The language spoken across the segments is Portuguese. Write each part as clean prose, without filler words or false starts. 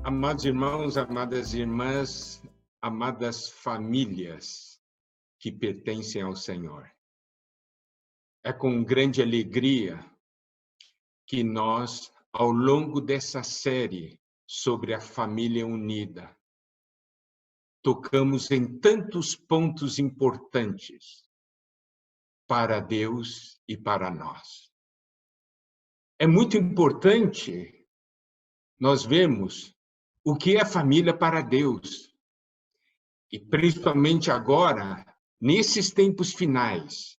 Amados irmãos, amadas irmãs, amadas famílias que pertencem ao Senhor. É com grande alegria que nós, ao longo dessa série sobre a família unida, tocamos em tantos pontos importantes para Deus e para nós. É muito importante nós vermos o que é família para Deus. E principalmente agora, nesses tempos finais,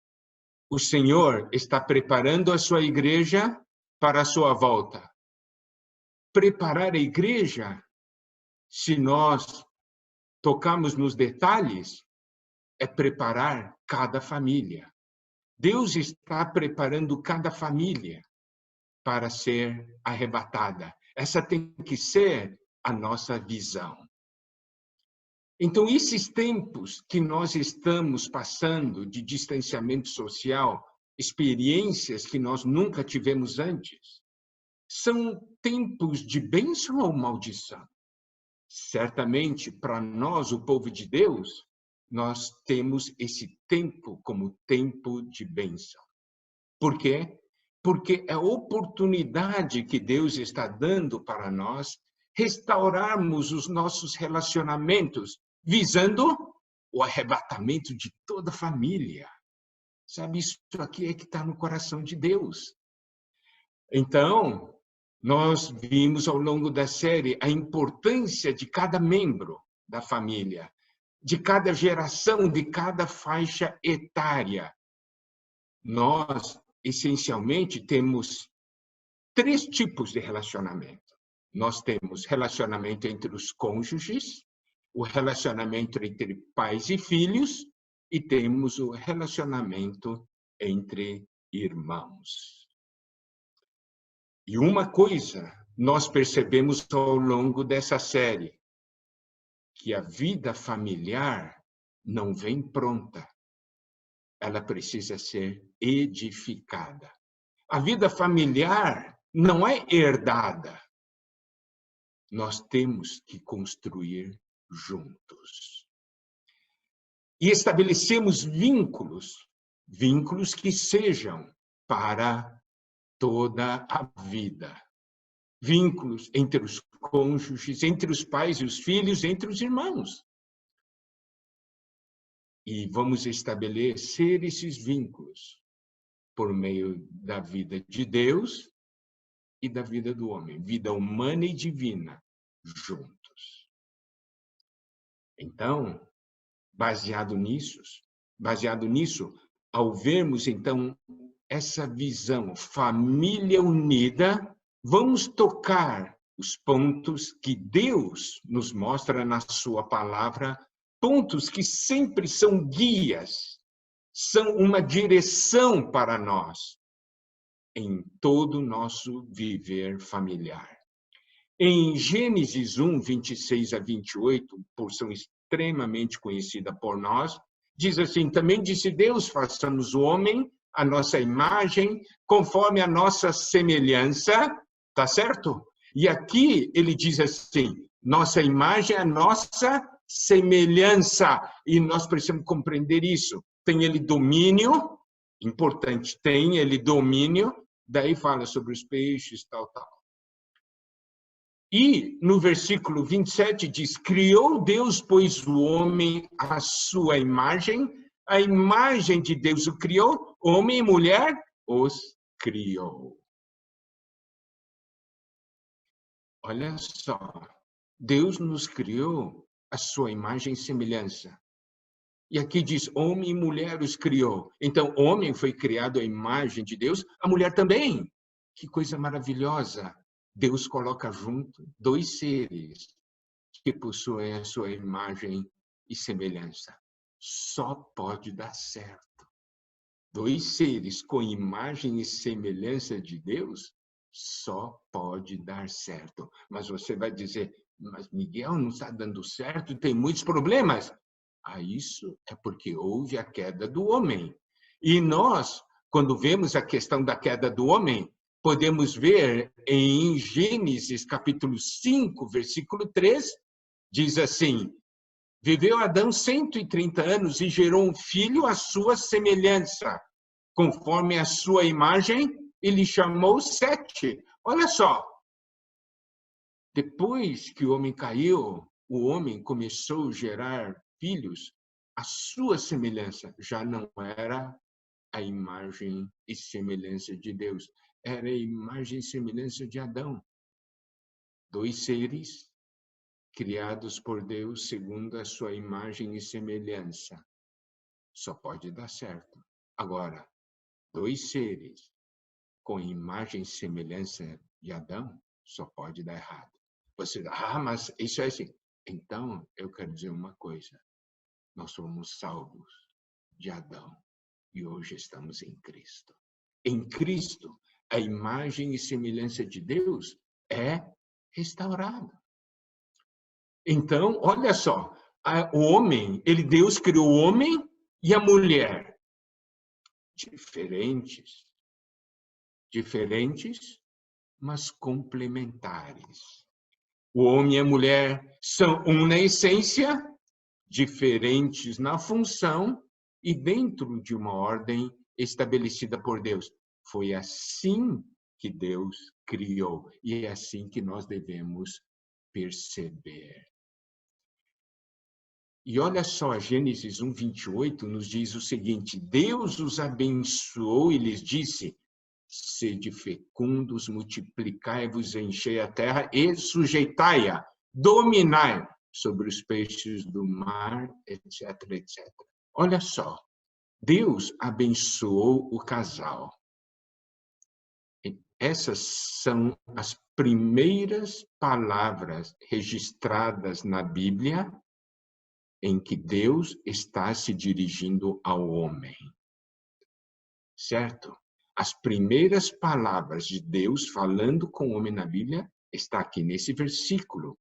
o Senhor está preparando a sua igreja para a sua volta. Preparar a igreja, se nós tocarmos nos detalhes, é preparar cada família. Deus está preparando cada família para ser arrebatada. Essa tem que ser a nossa visão. Então, esses tempos que nós estamos passando de distanciamento social, experiências que nós nunca tivemos antes, são tempos de bênção ou maldição? Certamente, para nós, o povo de Deus, nós temos esse tempo como tempo de bênção. Por quê? Porque é a oportunidade que Deus está dando para nós restaurarmos os nossos relacionamentos, visando o arrebatamento de toda a família. Sabe, isso aqui é que está no coração de Deus. Então, nós vimos ao longo da série a importância de cada membro da família, de cada geração, de cada faixa etária. Nós, essencialmente, temos 3 tipos de relacionamento. Nós temos relacionamento entre os cônjuges, o relacionamento entre pais e filhos, e temos o relacionamento entre irmãos. E uma coisa nós percebemos ao longo dessa série, que a vida familiar não vem pronta. Ela precisa ser edificada. A vida familiar não é herdada. Nós temos que construir juntos. E estabelecemos vínculos que sejam para toda a vida. Vínculos entre os cônjuges, entre os pais e os filhos, entre os irmãos. E vamos estabelecer esses vínculos por meio da vida de Deus e da vida do homem, vida humana e divina, juntos. Então, baseado nisso, ao vermos então essa visão, família unida, vamos tocar os pontos que Deus nos mostra na sua palavra, pontos que sempre são guias, são uma direção para nós em todo o nosso viver familiar. Em Gênesis 1, 26 a 28, porção extremamente conhecida por nós, diz assim: também disse Deus, façamos o homem a nossa imagem, conforme a nossa semelhança, tá certo? E aqui ele diz assim, nossa imagem é a nossa semelhança, e nós precisamos compreender isso. Tem ele domínio, importante, tem ele domínio, daí fala sobre os peixes, tal. E no versículo 27 diz, criou Deus, pois, o homem à sua imagem, a imagem de Deus o criou, homem e mulher os criou. Olha só, Deus nos criou a sua imagem e semelhança. E aqui diz, homem e mulher os criou. Então, homem foi criado à imagem de Deus, a mulher também. Que coisa maravilhosa. Deus coloca junto 2 seres que possuem a sua imagem e semelhança. Só pode dar certo. 2 seres com imagem e semelhança de Deus, só pode dar certo. Mas você vai dizer, mas Miguel, não está dando certo, tem muitos problemas. Isso é porque houve a queda do homem. E nós, quando vemos a questão da queda do homem, podemos ver em Gênesis capítulo 5, versículo 3, diz assim: viveu Adão 130 anos e gerou um filho à sua semelhança, conforme a sua imagem, e lhe chamou Sete. Olha só, depois que o homem caiu, o homem começou a gerar filhos à sua semelhança. Já não era a imagem e semelhança de Deus, era a imagem e semelhança de Adão. Dois seres criados por Deus segundo a sua imagem e semelhança. Só pode dar certo. Agora, dois seres com imagem e semelhança de Adão, só pode dar errado. Você diz, mas isso é assim. Então, eu quero dizer uma coisa. Nós somos salvos de Adão e hoje estamos em Cristo. Em Cristo, a imagem e semelhança de Deus é restaurada. Então, olha só, o homem, Deus criou o homem e a mulher. Diferentes, mas complementares. O homem e a mulher são um na essência, diferentes na função e dentro de uma ordem estabelecida por Deus. Foi assim que Deus criou e é assim que nós devemos perceber. E olha só, Gênesis 1, 28 nos diz o seguinte: Deus os abençoou e lhes disse: sede fecundos, multiplicai-vos, enchei a terra e sujeitai-a, dominai sobre os peixes do mar, etc, etc. Olha só, Deus abençoou o casal. Essas são as primeiras palavras registradas na Bíblia em que Deus está se dirigindo ao homem. Certo? As primeiras palavras de Deus falando com o homem na Bíblia está aqui nesse versículo.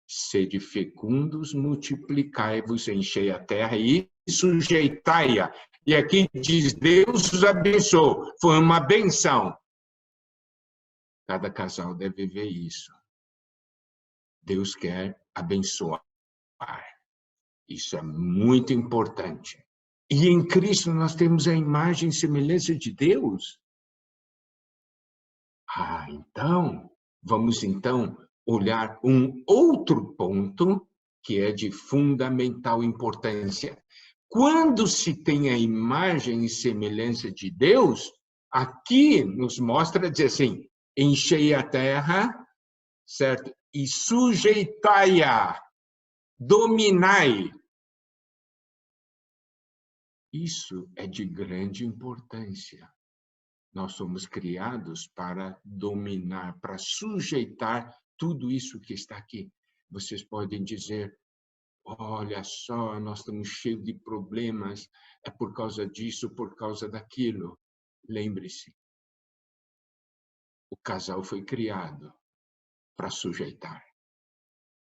Sede fecundos, multiplicai-vos, enchei a terra e sujeitai-a. E aqui diz, Deus os abençoou. Foi uma benção. Cada casal deve ver isso. Deus quer abençoar. Isso é muito importante. E em Cristo nós temos a imagem e semelhança de Deus. Então, vamos então olhar um outro ponto que é de fundamental importância. Quando se tem a imagem e semelhança de Deus, aqui nos mostra dizer assim, enchei a terra, certo? E sujeitai-a, dominai. Isso é de grande importância. Nós somos criados para dominar, para sujeitar tudo isso que está aqui. Vocês podem dizer, olha só, nós estamos cheios de problemas, é por causa disso, por causa daquilo. Lembre-se, o casal foi criado para sujeitar,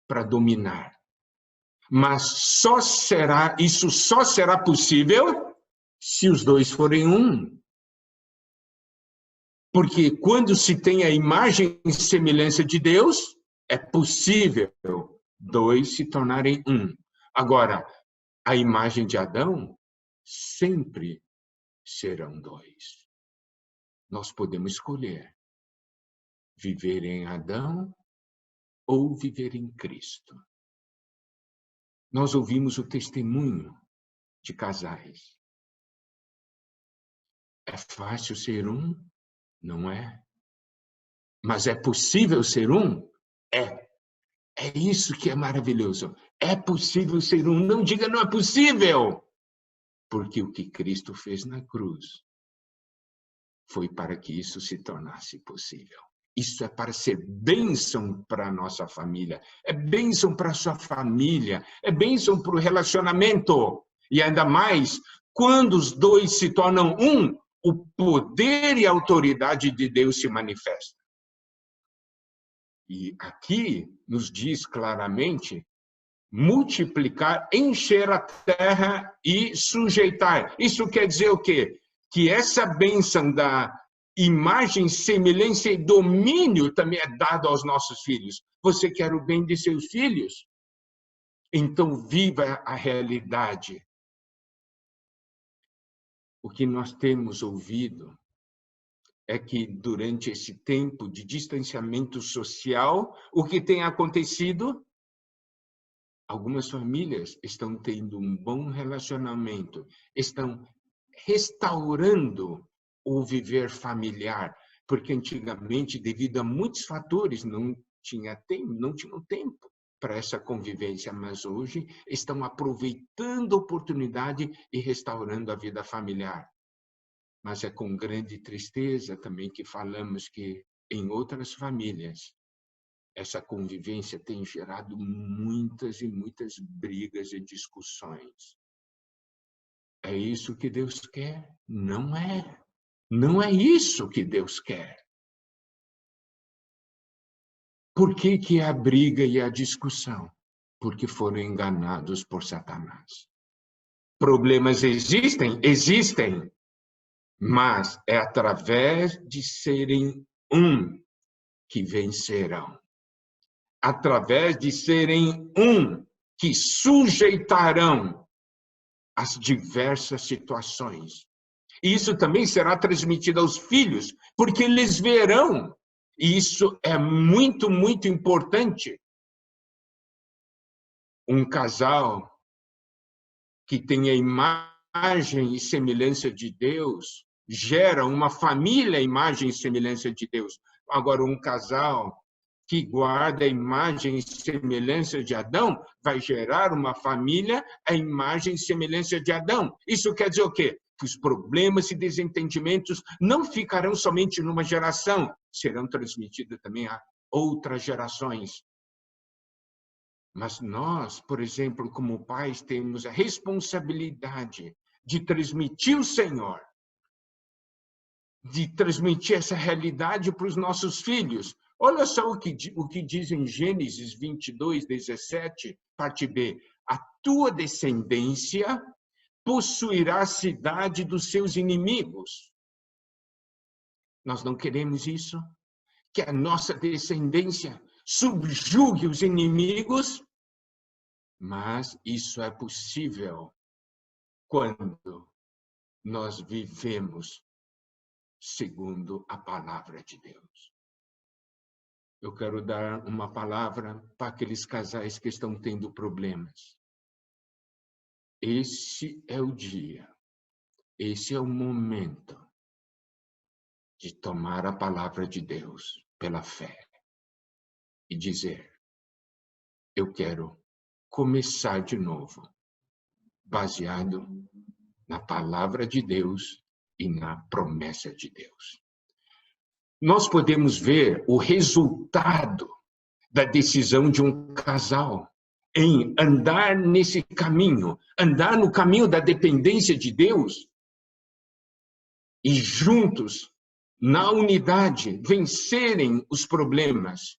para dominar. Mas isso só será possível se os dois forem um. Porque quando se tem a imagem e semelhança de Deus, é possível dois se tornarem um. Agora, a imagem de Adão sempre serão dois. Nós podemos escolher viver em Adão ou viver em Cristo. Nós ouvimos o testemunho de casais. É fácil ser um? Não é? Mas é possível ser um? É. É isso que é maravilhoso. É possível ser um. Não diga não é possível. Porque o que Cristo fez na cruz foi para que isso se tornasse possível. Isso é para ser bênção para a nossa família. É bênção para a sua família. É bênção para o relacionamento. E ainda mais, quando os dois se tornam um, o poder e a autoridade de Deus se manifestam. E aqui nos diz claramente, multiplicar, encher a terra e sujeitar. Isso quer dizer o quê? Que essa bênção imagem, semelhança e domínio também é dado aos nossos filhos. Você quer o bem de seus filhos? Então, viva a realidade. O que nós temos ouvido é que, durante esse tempo de distanciamento social, o que tem acontecido? Algumas famílias estão tendo um bom relacionamento, estão restaurando o viver familiar, porque antigamente, devido a muitos fatores, não tinham tempo para essa convivência, mas hoje estão aproveitando a oportunidade e restaurando a vida familiar. Mas é com grande tristeza também que falamos que em outras famílias essa convivência tem gerado muitas e muitas brigas e discussões. É isso que Deus quer? Não é. Não é isso que Deus quer. Por que que a briga e a discussão? Porque foram enganados por Satanás. Problemas existem? Existem. Mas é através de serem um que vencerão. Através de serem um que sujeitarão as diversas situações. E isso também será transmitido aos filhos, porque eles verão. E isso é muito, muito importante. Um casal que tem a imagem e semelhança de Deus gera uma família à imagem e semelhança de Deus. Agora, um casal que guarda a imagem e semelhança de Adão vai gerar uma família à imagem e semelhança de Adão. Isso quer dizer o quê? Que os problemas e desentendimentos não ficarão somente numa geração, serão transmitidos também a outras gerações. Mas nós, por exemplo, como pais, temos a responsabilidade de transmitir o Senhor, de transmitir essa realidade para os nossos filhos. Olha só o que diz em Gênesis 22, 17, parte B. A tua descendência possuirá a cidade dos seus inimigos. Nós não queremos isso? Que a nossa descendência subjugue os inimigos? Mas isso é possível quando nós vivemos segundo a palavra de Deus. Eu quero dar uma palavra para aqueles casais que estão tendo problemas. Esse é o dia, esse é o momento de tomar a palavra de Deus pela fé e dizer: eu quero começar de novo, baseado na palavra de Deus e na promessa de Deus. Nós podemos ver o resultado da decisão de um casal em andar nesse caminho, andar no caminho da dependência de Deus e juntos, na unidade, vencerem os problemas.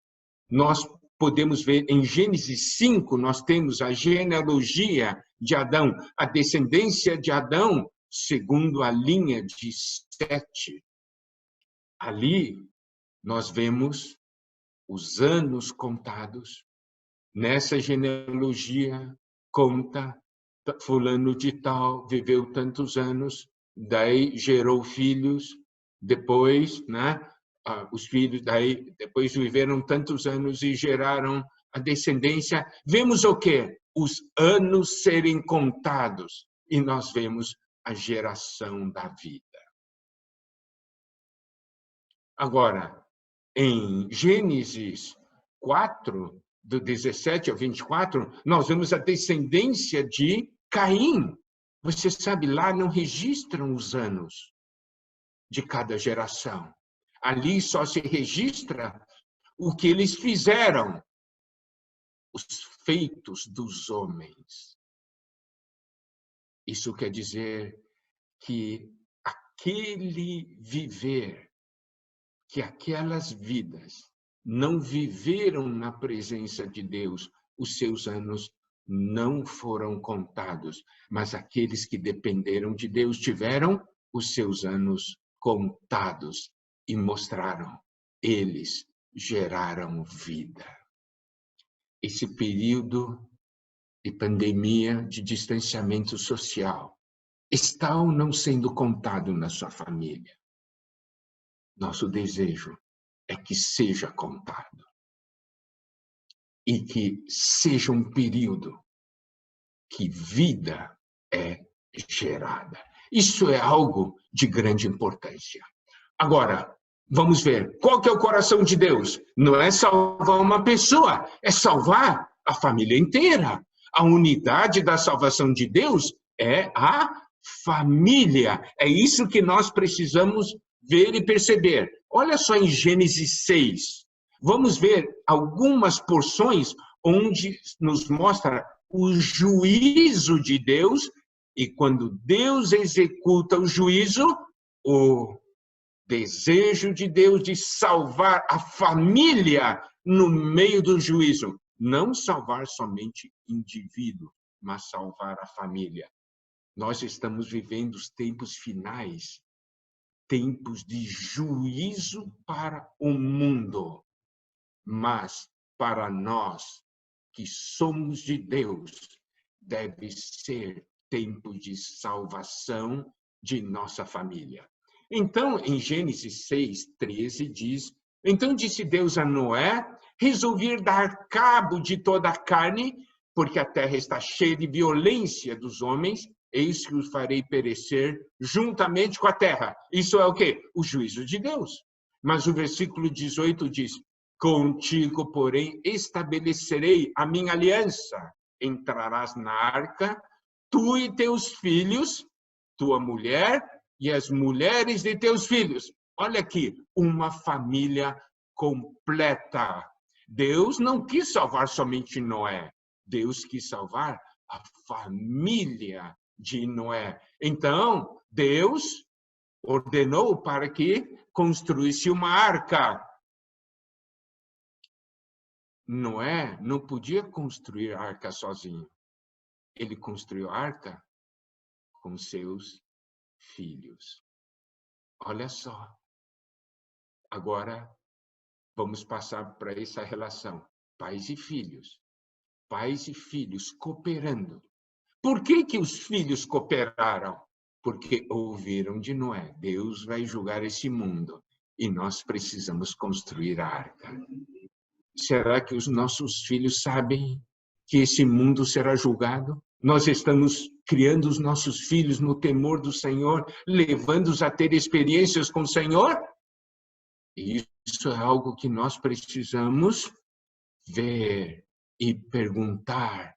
Nós podemos ver em Gênesis 5, nós temos a genealogia de Adão, a descendência de Adão, segundo a linha de Sete. Ali nós vemos os anos contados. Nessa genealogia conta, fulano de tal viveu tantos anos, daí gerou filhos, depois, né, os filhos daí depois viveram tantos anos e geraram a descendência. Vemos o quê? Os anos serem contados e nós vemos a geração da vida. Agora, em Gênesis 4, do 17 ao 24, nós vemos a descendência de Caim. Você sabe, lá não registram os anos de cada geração. Ali só se registra o que eles fizeram, os feitos dos homens. Isso quer dizer que aquele viver, que aquelas vidas não viveram na presença de Deus, os seus anos não foram contados, mas aqueles que dependeram de Deus tiveram os seus anos contados. e mostraram. Eles geraram vida. Esse período de pandemia, de distanciamento social, está ou não sendo contado na sua família? Nosso desejo é que seja contado. E que seja um período que vida é gerada. Isso é algo de grande importância. Agora, vamos ver, qual que é o coração de Deus? Não é salvar uma pessoa, é salvar a família inteira. A unidade da salvação de Deus é a família. É isso que nós precisamos ver e perceber. Olha só em Gênesis 6. Vamos ver algumas porções onde nos mostra o juízo de Deus, e quando Deus executa o juízo, o desejo de Deus de salvar a família no meio do juízo. Não salvar somente indivíduo, mas salvar a família. Nós estamos vivendo os tempos finais, tempos de juízo para o mundo. Mas para nós que somos de Deus, deve ser tempo de salvação de nossa família. Então, em Gênesis 6:13 diz: então disse Deus a Noé, resolvi dar cabo de toda a carne, porque a terra está cheia de violência dos homens, eis que os farei perecer juntamente com a terra. Isso é o quê? O juízo de Deus. Mas o versículo 18 diz: contigo, porém, estabelecerei a minha aliança. Entrarás na arca, tu e teus filhos, tua mulher e as mulheres de teus filhos. Olha aqui, uma família completa. Deus não quis salvar somente Noé. Deus quis salvar a família de Noé. Então, Deus ordenou para que construísse uma arca. Noé não podia construir a arca sozinho. Ele construiu a arca com seus filhos. Olha só. Agora, vamos passar para essa relação. Pais e filhos. Pais e filhos cooperando. Por que os filhos cooperaram? Porque ouviram de Noé. Deus vai julgar esse mundo e nós precisamos construir a arca. Será que os nossos filhos sabem que esse mundo será julgado? Nós estamos criando os nossos filhos no temor do Senhor, levando-os a ter experiências com o Senhor? E isso é algo que nós precisamos ver e perguntar,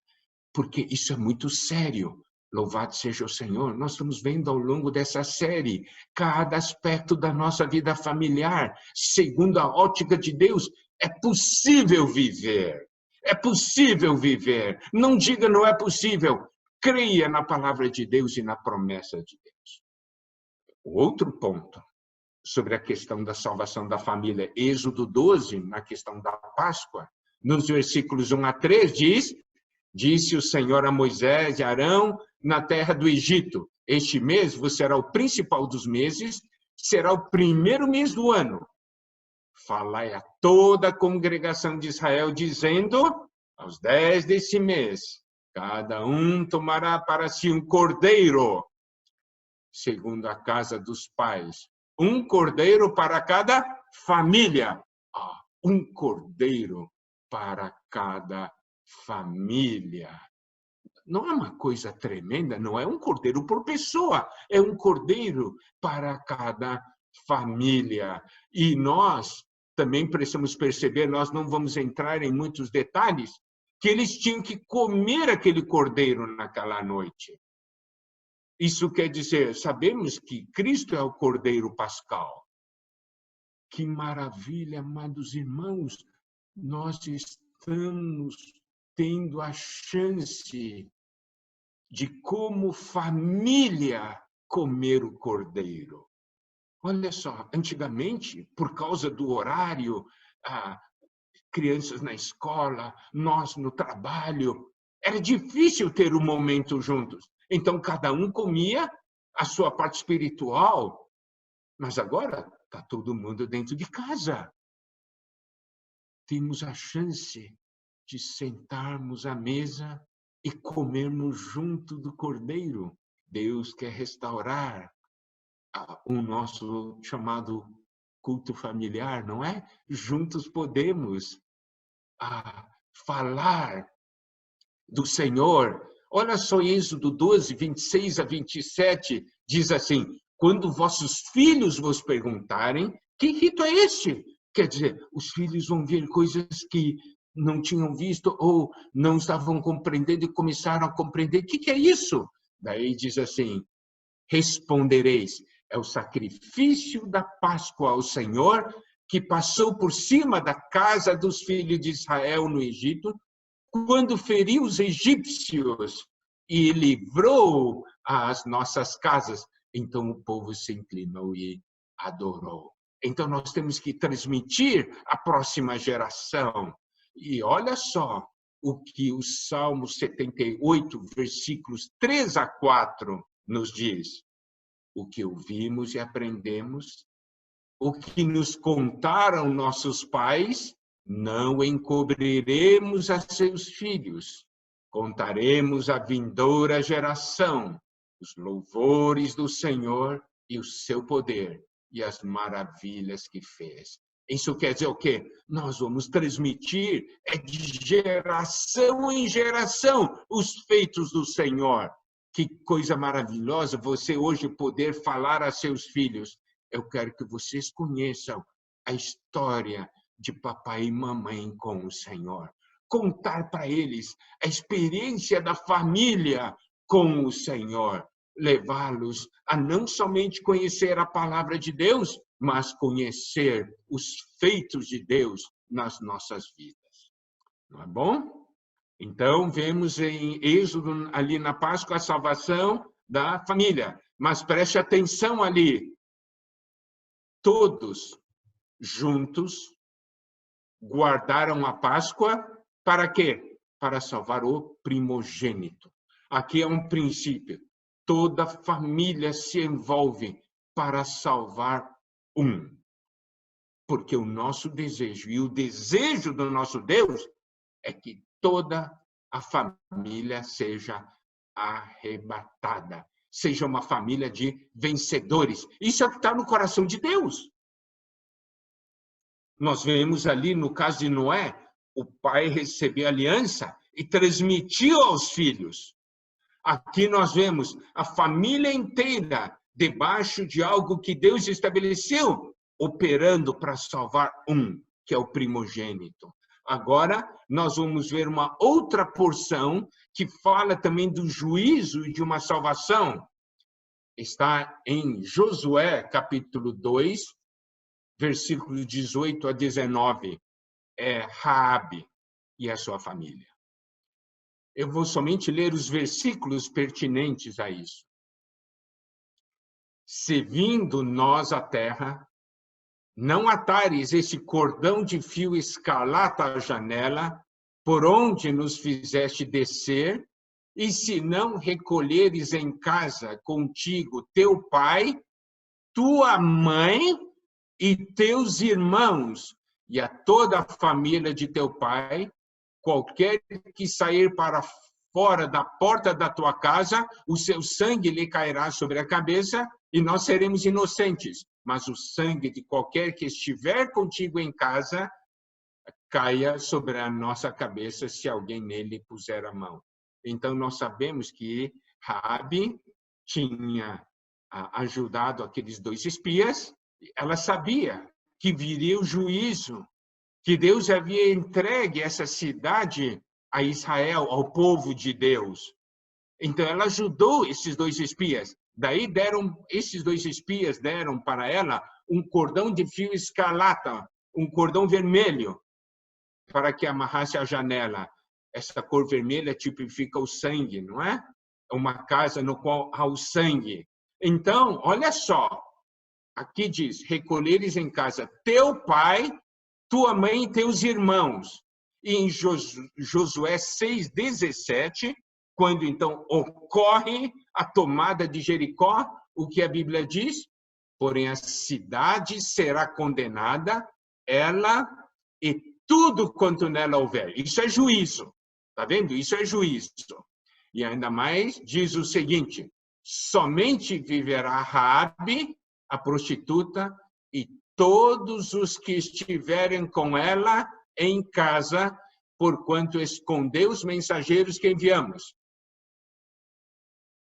porque isso é muito sério. Louvado seja o Senhor. Nós estamos vendo ao longo dessa série cada aspecto da nossa vida familiar, segundo a ótica de Deus. É possível viver. É possível viver. Não diga não é possível. Creia na palavra de Deus e na promessa de Deus. O outro ponto sobre a questão da salvação da família, Êxodo 12, na questão da Páscoa, nos versículos 1-3 diz: disse o Senhor a Moisés e Arão na terra do Egito: este mês vos será o principal dos meses, será o primeiro mês do ano. Falai a toda a congregação de Israel, dizendo: aos 10 desse mês, cada um tomará para si um cordeiro, segundo a casa dos pais. Um cordeiro para cada família. Um cordeiro para cada família. Não é uma coisa tremenda, não é um cordeiro por pessoa, é um cordeiro para cada família. E nós também precisamos perceber, nós não vamos entrar em muitos detalhes, que eles tinham que comer aquele cordeiro naquela noite. Isso quer dizer, sabemos que Cristo é o cordeiro pascal. Que maravilha, amados irmãos, nós estamos tendo a chance de, como família, comer o cordeiro. Olha só, antigamente, por causa do horário, crianças na escola, nós no trabalho, era difícil ter um momento juntos. Então, cada um comia a sua parte espiritual. Mas agora, Está todo mundo dentro de casa. Temos a chance de sentarmos à mesa e comermos junto do Cordeiro. Deus quer restaurar o nosso chamado culto familiar, não é? Juntos podemos falar do Senhor. Olha só Êxodo 12, 26 a 27, diz assim: quando vossos filhos vos perguntarem, que rito é este? Quer dizer, os filhos vão ver coisas que não tinham visto ou não estavam compreendendo e começaram a compreender. O que é isso? Daí diz assim: respondereis, é o sacrifício da Páscoa ao Senhor, que passou por cima da casa dos filhos de Israel no Egito, quando feriu os egípcios e livrou as nossas casas. Então o povo se inclinou e adorou. Então nós temos que transmitir à próxima geração. E olha só o que o Salmo 78, versículos 3 a 4 nos diz. O que ouvimos e aprendemos, o que nos contaram nossos pais, não encobriremos a seus filhos. Contaremos à vindoura geração os louvores do Senhor e o seu poder e as maravilhas que fez. Isso quer dizer o quê? Nós vamos transmitir de geração em geração os feitos do Senhor. Que coisa maravilhosa você hoje poder falar a seus filhos. Eu quero que vocês conheçam a história de papai e mamãe com o Senhor. Contar para eles a experiência da família com o Senhor. Levá-los a não somente conhecer a palavra de Deus, mas conhecer os feitos de Deus nas nossas vidas. Não é bom? Então, vemos em Êxodo, ali na Páscoa, a salvação da família. Mas preste atenção ali. Todos juntos guardaram a Páscoa para quê? Para salvar o primogênito. Aqui é um princípio. Toda família se envolve para salvar um. Porque o nosso desejo e o desejo do nosso Deus é que toda a família seja arrebatada, seja uma família de vencedores. Isso é o que está no coração de Deus. Nós vemos ali no caso de Noé, o pai recebeu a aliança e transmitiu aos filhos. Aqui nós vemos a família inteira debaixo de algo que Deus estabeleceu, operando para salvar um, que é o primogênito. Agora, nós vamos ver uma outra porção que fala também do juízo e de uma salvação. Está em Josué, capítulo 2, versículos 18 a 19. É Raabe e a sua família. Eu vou somente ler os versículos pertinentes a isso. Se vindo nós à terra, não atares esse cordão de fio escarlata à janela, por onde nos fizeste descer, e se não recolheres em casa contigo teu pai, tua mãe e teus irmãos, e a toda a família de teu pai, qualquer que sair para fora da porta da tua casa, o seu sangue lhe cairá sobre a cabeça, e nós seremos inocentes. Mas o sangue de qualquer que estiver contigo em casa caia sobre a nossa cabeça se alguém nele puser a mão. Então, nós sabemos que Raabe tinha ajudado aqueles 2 espias. Ela sabia que viria o juízo, que Deus havia entregue essa cidade a Israel, ao povo de Deus. Então, ela ajudou esses 2 espias. Daí esses 2 espias deram para ela um cordão de fio escarlata, um cordão vermelho, para que amarrasse a janela. Essa cor vermelha tipifica o sangue, não é? É uma casa no qual há o sangue. Então, olha só, aqui diz, recolheres em casa teu pai, tua mãe e teus irmãos. E em Josué 6:17, quando então ocorre a tomada de Jericó, o que a Bíblia diz? porém a cidade será condenada, ela e tudo quanto nela houver. Isso é juízo. Está vendo? Isso é juízo. E ainda mais diz o seguinte: somente viverá Raabe, a prostituta, e todos os que estiverem com ela em casa, porquanto escondeu os mensageiros que enviamos.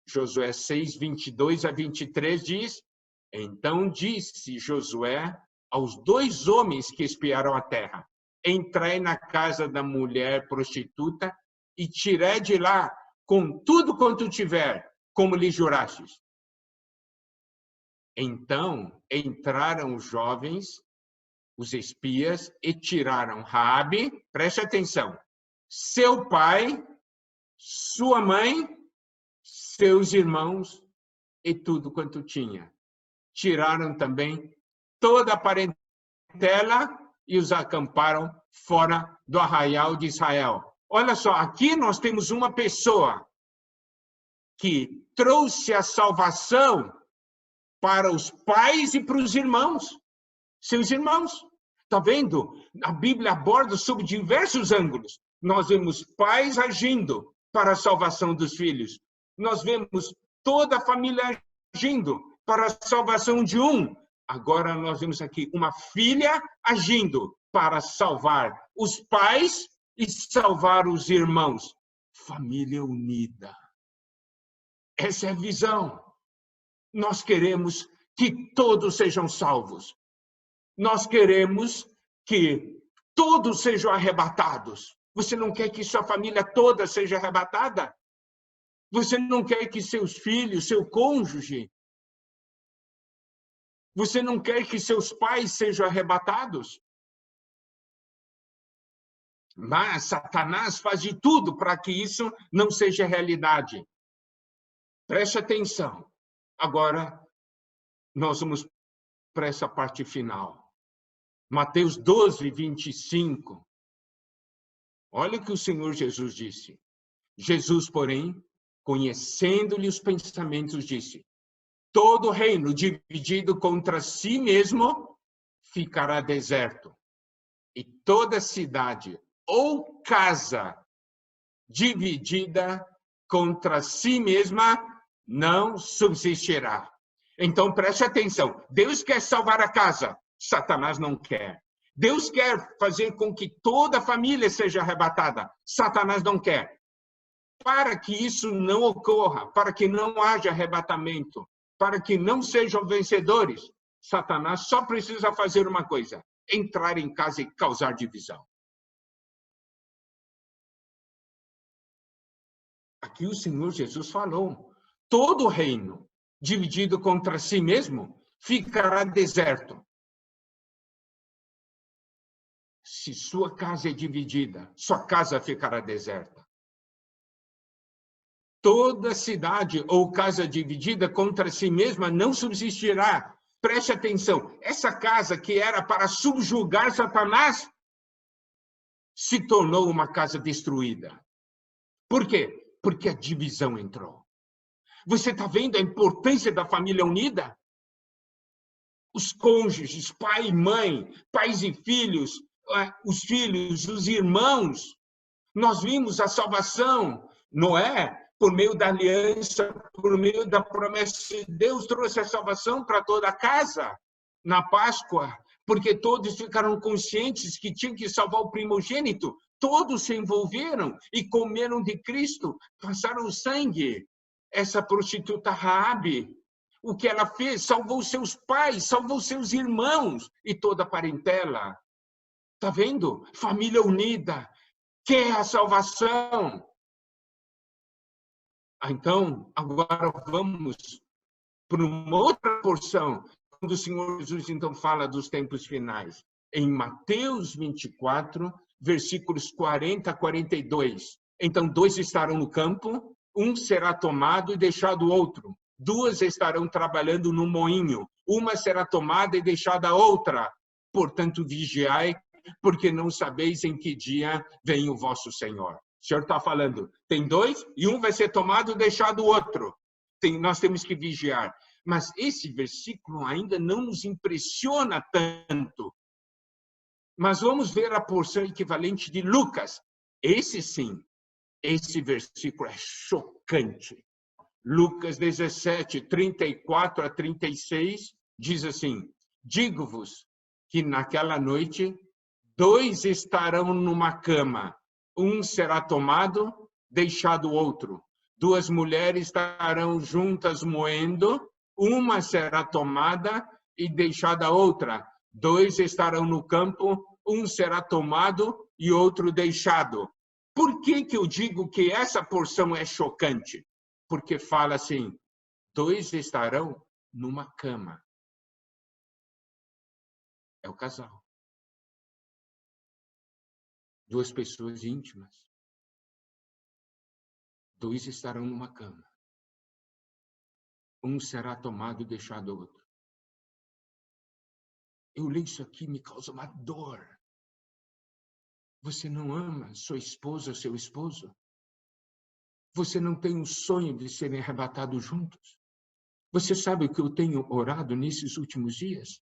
Josué 6, 22 a 23 diz: então disse Josué aos 2 homens que espiaram a terra: entrai na casa da mulher prostituta e tirei de lá com tudo quanto tiver, como lhe jurastes. Então entraram os jovens, os espias, e tiraram Raabe, preste atenção, seu pai, sua mãe, seus irmãos e tudo quanto tinha. Tiraram também toda a parentela e os acamparam fora do arraial de Israel. Olha só, aqui nós temos uma pessoa que trouxe a salvação para os pais e para os irmãos, seus irmãos. Está vendo? A Bíblia aborda sob diversos ângulos. Nós vemos pais agindo para a salvação dos filhos. Nós vemos toda a família agindo para a salvação de um. Agora nós vemos aqui uma filha agindo para salvar os pais e salvar os irmãos. Família unida. Essa é a visão. Nós queremos que todos sejam salvos. Nós queremos que todos sejam arrebatados. Você não quer que sua família toda seja arrebatada? Você não quer que seus filhos, seu cônjuge, você não quer que seus pais sejam arrebatados? Mas Satanás faz de tudo para que isso não seja realidade. Preste atenção. Agora, nós vamos para essa parte final. Mateus 12, 25. Olha o que o Senhor Jesus disse. Jesus, porém, conhecendo-lhe os pensamentos, disse: todo reino dividido contra si mesmo ficará deserto, e toda cidade ou casa dividida contra si mesma não subsistirá. Então, preste atenção. Deus quer salvar a casa, Satanás não quer. Deus quer fazer com que toda a família seja arrebatada, Satanás não quer. Para que isso não ocorra, para que não haja arrebatamento, para que não sejam vencedores, Satanás só precisa fazer uma coisa: entrar em casa e causar divisão. Aqui o Senhor Jesus falou: todo reino dividido contra si mesmo ficará deserto. Se sua casa é dividida, sua casa ficará deserta. Toda cidade ou casa dividida contra si mesma não subsistirá. Preste atenção, essa casa que era para subjugar Satanás se tornou uma casa destruída. Por quê? Porque a divisão entrou. Você está vendo a importância da família unida? Os cônjuges, pai e mãe, pais e filhos, os filhos, os irmãos. Nós vimos a salvação, Noé, por meio da aliança, por meio da promessa de Deus, trouxe a salvação para toda a casa na Páscoa, porque todos ficaram conscientes que tinham que salvar o primogênito. Todos se envolveram e comeram de Cristo, passaram o sangue. Essa prostituta Raabe, o que ela fez? Salvou seus pais, salvou seus irmãos e toda a parentela. Está vendo? Família unida, quer a salvação. Então, agora vamos para uma outra porção, quando o Senhor Jesus então fala dos tempos finais. Em Mateus 24, versículos 40 a 42. Então, 2 estarão no campo, um será tomado e deixado outro. 2 estarão trabalhando no moinho, uma será tomada e deixada a outra. Portanto, vigiai, porque não sabeis em que dia vem o vosso Senhor. O Senhor está falando, tem 2 e um vai ser tomado e deixado o outro. Nós temos que vigiar. Mas esse versículo ainda não nos impressiona tanto. Mas vamos ver a porção equivalente de Lucas. Esse sim, esse versículo é chocante. Lucas 17, 34 a 36, diz assim: digo-vos que naquela noite 2 estarão numa cama, um será tomado, deixado o outro. 2 mulheres estarão juntas moendo, uma será tomada e deixada a outra. 2 estarão no campo, um será tomado e outro deixado. Por que eu digo que essa porção é chocante? Porque fala assim, 2 estarão numa cama. É o casal. 2 pessoas íntimas. 2 estarão numa cama. Um será tomado e deixado outro. Eu leio isso aqui, me causa uma dor. Você não ama sua esposa ou seu esposo? Você não tem um sonho de serem arrebatados juntos? Você sabe o que eu tenho orado nesses últimos dias?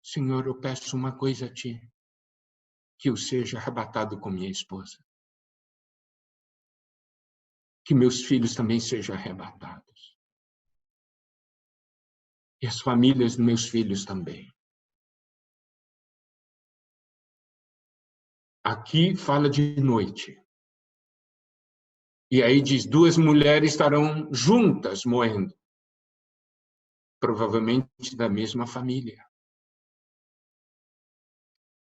Senhor, eu peço uma coisa a Ti. Que eu seja arrebatado com minha esposa. Que meus filhos também sejam arrebatados. E as famílias dos meus filhos também. Aqui fala de noite. E aí diz, 2 mulheres estarão juntas moendo. Provavelmente da mesma família.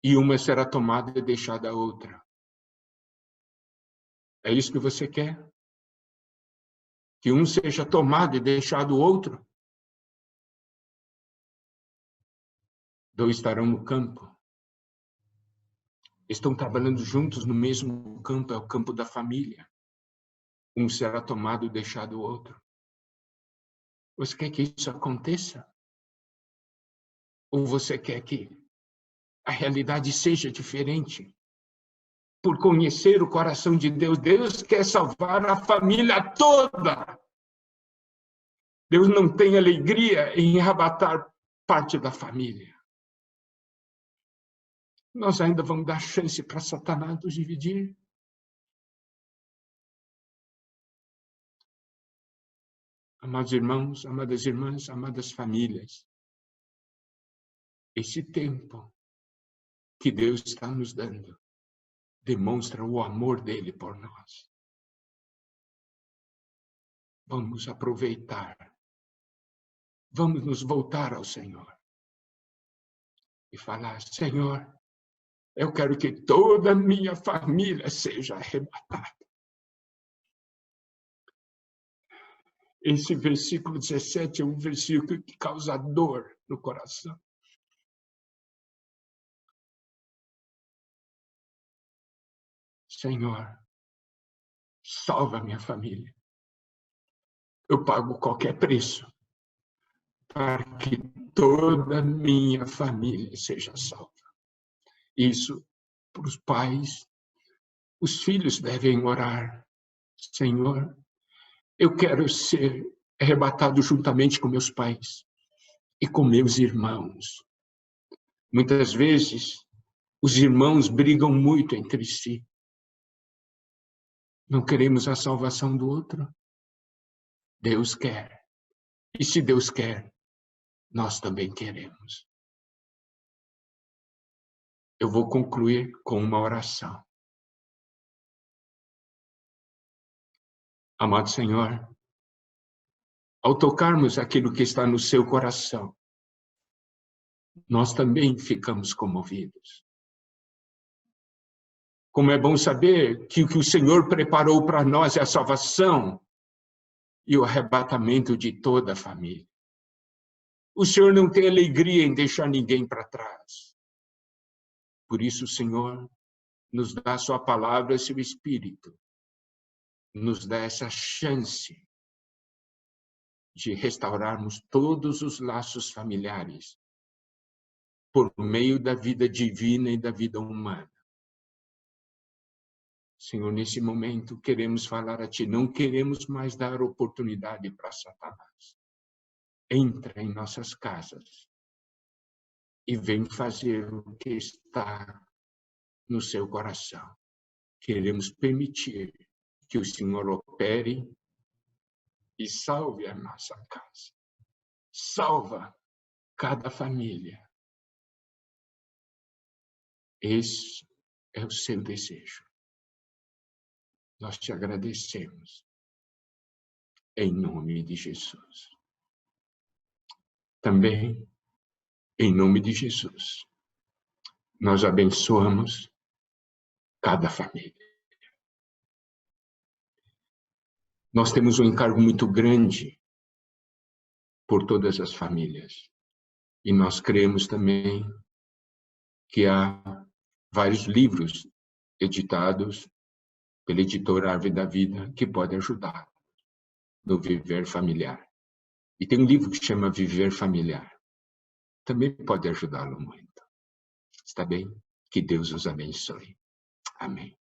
E uma será tomada e deixada a outra. É isso que você quer? Que um seja tomado e deixado o outro? 2 estarão no campo. Estão trabalhando juntos no mesmo campo, é o campo da família. Um será tomado e deixado o outro. Você quer que isso aconteça? Ou você quer que a realidade seja diferente? Por conhecer o coração de Deus, Deus quer salvar a família toda. Deus não tem alegria em arrebatar parte da família. Nós ainda vamos dar chance para Satanás nos dividir? Amados irmãos, amadas irmãs, amadas famílias, esse tempo que Deus está nos dando demonstra o amor dele por nós. Vamos aproveitar. Vamos nos voltar ao Senhor e falar, Senhor, eu quero que toda a minha família seja arrebatada. Esse versículo 17 é um versículo que causa dor no coração. Senhor, salva minha família. Eu pago qualquer preço para que toda a minha família seja salva. Isso para os pais, os filhos devem orar. Senhor, eu quero ser arrebatado juntamente com meus pais e com meus irmãos. Muitas vezes, os irmãos brigam muito entre si. Não queremos a salvação do outro. Deus quer. E se Deus quer, nós também queremos. Eu vou concluir com uma oração. Amado Senhor, ao tocarmos aquilo que está no seu coração, nós também ficamos comovidos. Como é bom saber que o que o Senhor preparou para nós é a salvação e o arrebatamento de toda a família. O Senhor não tem alegria em deixar ninguém para trás. Por isso, o Senhor nos dá a sua palavra e seu Espírito. Nos dá essa chance de restaurarmos todos os laços familiares por meio da vida divina e da vida humana. Senhor, nesse momento queremos falar a Ti, não queremos mais dar oportunidade para Satanás. entra em nossas casas e vem fazer o que está no seu coração. Queremos permitir que o Senhor opere e salve a nossa casa. Salva cada família. Esse é o seu desejo. Nós te agradecemos. Em nome de Jesus. Também, em nome de Jesus, nós abençoamos cada família. Nós temos um encargo muito grande por todas as famílias. E nós cremos também que há vários livros editados pela editora Árvore da Vida que podem ajudar no viver familiar. E tem um livro que chama Viver Familiar. Também pode ajudá-lo muito. Está bem? Que Deus os abençoe. Amém.